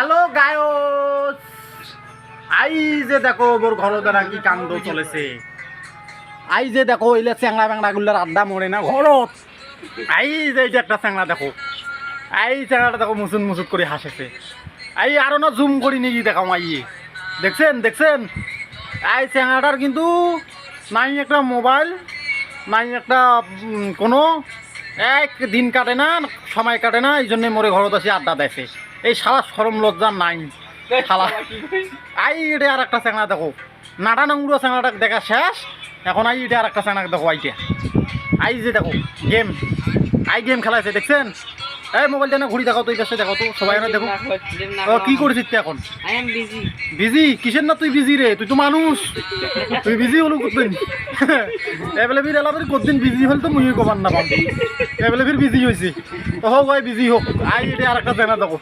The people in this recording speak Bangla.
হ্যালো গায়স, আই যে দেখো মোর ঘর দ্বারা কি কাণ্ড চলেছে। আই যে দেখো এলে চ্যাংড়া ব্যাংড়া গুলার আড্ডা মরে না ঘরত। আই যে এইটা একটা চ্যাংড়া দেখো, আই চ্যাংড়াটা দেখো মুসুন মুসুত করে হাসেছে। আই আরো না জুম করি নাকি দেখাও আইয়ে, দেখছেন দেখছেন। আই চ্যাংড়াটার কিন্তু নাই একটা মোবাইল, নাই একটা কোনো এক দিন কাটে না, সময় কাটে না, এই জন্যে মোরে ঘরত আসি আড্ডা দেয়। এই সারা সরম লজ্জা নাই খালা। আই এটা আর একটা চ্যাংড়া দেখো, নাটা নোংরা চ্যাংড়াটা দেখা শেষ, এখন আই এটা আর একটা চ্যাংড়া দেখো। আইটা আই যে দেখো গেম, আই গেম খেলাইছে দেখছেন। এই মোবাইলটা না ঘুরি দেখাও তো, এই পাশে দেখো তো সবাই না দেখো। কি করছিস তুই এখন? বিজি কিসের না তুই বিজি রে? তুই তো মানুষ, তুই বিজি হলো কতদিন? এবেলে ফির এলাবের কতদিন বিজি হল তো মুই কবার না পাবো। এবেলে ফির বিজি হয়েছে তো হোক ভাই, বিজি হোক। আই এটা আর একটা চ্যাংড়া দেখো।